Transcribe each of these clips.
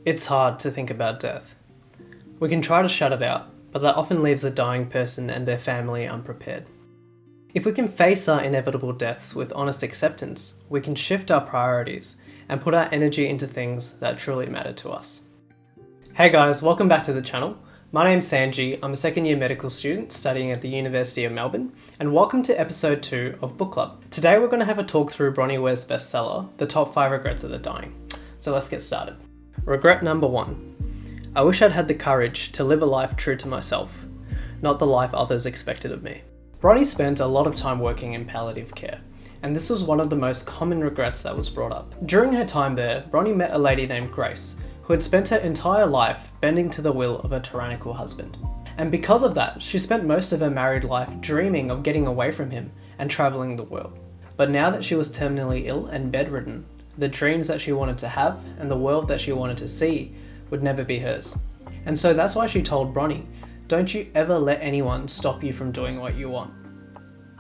It's hard to think about death. We can try to shut it out, but that often leaves a dying person and their family unprepared. If we can face our inevitable deaths with honest acceptance, we can shift our priorities and put our energy into things that truly matter to us. Hey guys, welcome back to the channel. My name's Sanji, I'm a second year medical student studying at the University of Melbourne, and welcome to episode 2 of Book Club. Today we're going to have a talk through Bronnie Ware's bestseller, The Top 5 Regrets of the Dying. So let's get started. Regret number 1. I wish I'd had the courage to live a life true to myself, not the life others expected of me. Bronnie spent a lot of time working in palliative care, and this was one of the most common regrets that was brought up. During her time there, Bronnie met a lady named Grace, who had spent her entire life bending to the will of a tyrannical husband. And because of that, she spent most of her married life dreaming of getting away from him and travelling the world. But now that she was terminally ill and bedridden, the dreams that she wanted to have and the world that she wanted to see would never be hers. And so that's why she told Bronnie, don't you ever let anyone stop you from doing what you want.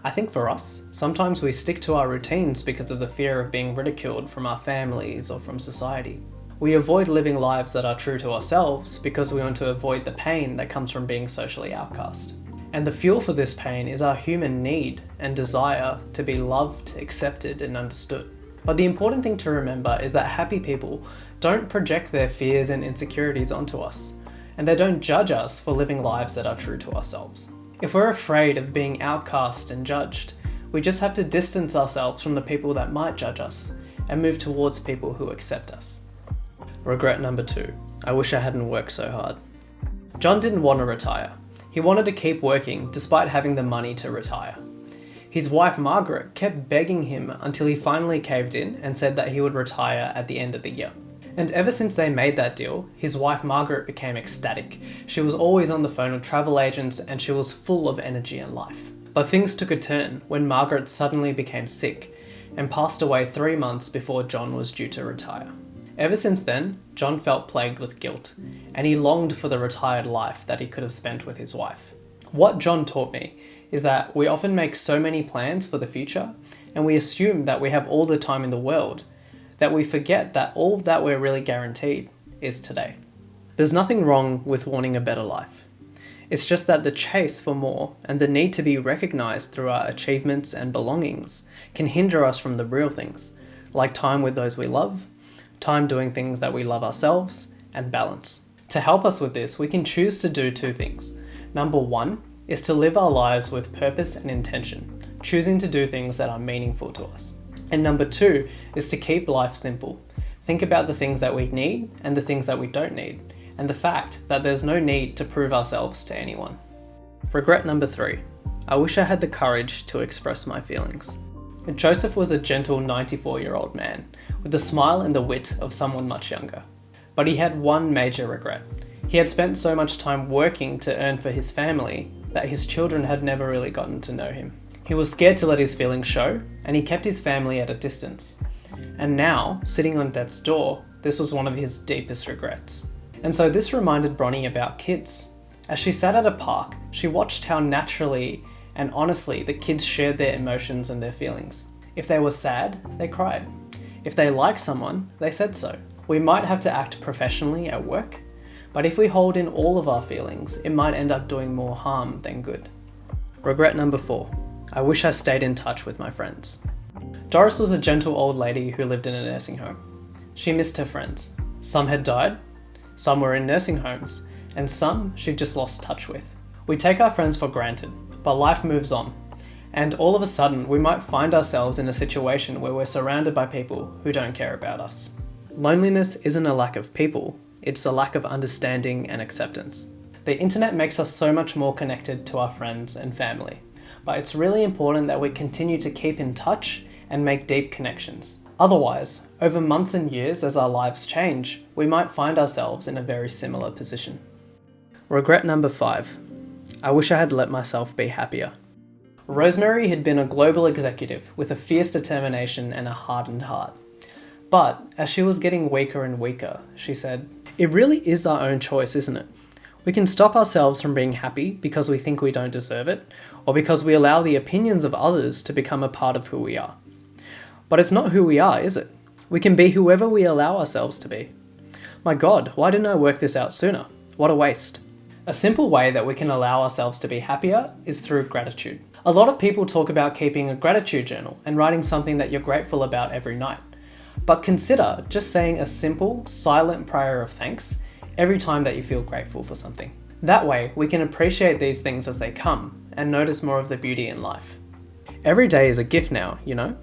I think for us, sometimes we stick to our routines because of the fear of being ridiculed from our families or from society. We avoid living lives that are true to ourselves because we want to avoid the pain that comes from being socially outcast. And the fuel for this pain is our human need and desire to be loved, accepted, and understood. But the important thing to remember is that happy people don't project their fears and insecurities onto us, and they don't judge us for living lives that are true to ourselves. If we're afraid of being outcast and judged, we just have to distance ourselves from the people that might judge us and move towards people who accept us. Regret number 2. I wish I hadn't worked so hard. John didn't want to retire. He wanted to keep working despite having the money to retire. His wife Margaret kept begging him until he finally caved in and said that he would retire at the end of the year. And ever since they made that deal, his wife Margaret became ecstatic. She was always on the phone with travel agents and she was full of energy and life. But things took a turn when Margaret suddenly became sick and passed away 3 months before John was due to retire. Ever since then, John felt plagued with guilt, and he longed for the retired life that he could have spent with his wife. What John taught me is that we often make so many plans for the future, and we assume that we have all the time in the world, that we forget that all that we're really guaranteed is today. There's nothing wrong with wanting a better life. It's just that the chase for more and the need to be recognized through our achievements and belongings can hinder us from the real things, like time with those we love, time doing things that we love ourselves, and balance. To help us with this, we can choose to do 2 things. Number 1 is to live our lives with purpose and intention, choosing to do things that are meaningful to us. And number 2 is to keep life simple. Think about the things that we need and the things that we don't need, and the fact that there's no need to prove ourselves to anyone. Regret number 3. I wish I had the courage to express my feelings. Joseph was a gentle 94-year-old man, with a smile and the wit of someone much younger. But he had one major regret. He had spent so much time working to earn for his family that his children had never really gotten to know him. He was scared to let his feelings show, and he kept his family at a distance. And now, sitting on death's door, this was one of his deepest regrets. And so this reminded Bronnie about kids. As she sat at a park, she watched how naturally and honestly the kids shared their emotions and their feelings. If they were sad, they cried. If they liked someone, they said so. We might have to act professionally at work, but if we hold in all of our feelings, it might end up doing more harm than good. Regret number 4. I wish I stayed in touch with my friends. Doris was a gentle old lady who lived in a nursing home. She missed her friends. Some had died, some were in nursing homes, and some she just lost touch with. We take our friends for granted, but life moves on. And all of a sudden, we might find ourselves in a situation where we're surrounded by people who don't care about us. Loneliness isn't a lack of people, it's a lack of understanding and acceptance. The internet makes us so much more connected to our friends and family, but it's really important that we continue to keep in touch and make deep connections. Otherwise, over months and years as our lives change, we might find ourselves in a very similar position. Regret number 5. I wish I had let myself be happier. Rosemary had been a global executive with a fierce determination and a hardened heart. But as she was getting weaker and weaker, she said, "It really is our own choice, isn't it? We can stop ourselves from being happy because we think we don't deserve it, or because we allow the opinions of others to become a part of who we are. But it's not who we are, is it? We can be whoever we allow ourselves to be. My God, why didn't I work this out sooner? What a waste. A simple way that we can allow ourselves to be happier is through gratitude. A lot of people talk about keeping a gratitude journal and writing something that you're grateful about every night. But consider just saying a simple, silent prayer of thanks every time that you feel grateful for something. That way, we can appreciate these things as they come and notice more of the beauty in life. Every day is a gift now, you know?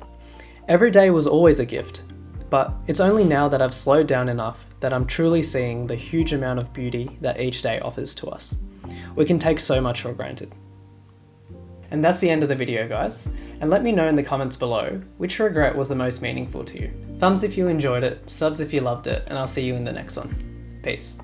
Every day was always a gift, but it's only now that I've slowed down enough that I'm truly seeing the huge amount of beauty that each day offers to us. We can take so much for granted. And that's the end of the video, guys. And let me know in the comments below which regret was the most meaningful to you. Thumbs if you enjoyed it, subs if you loved it, and I'll see you in the next one. Peace.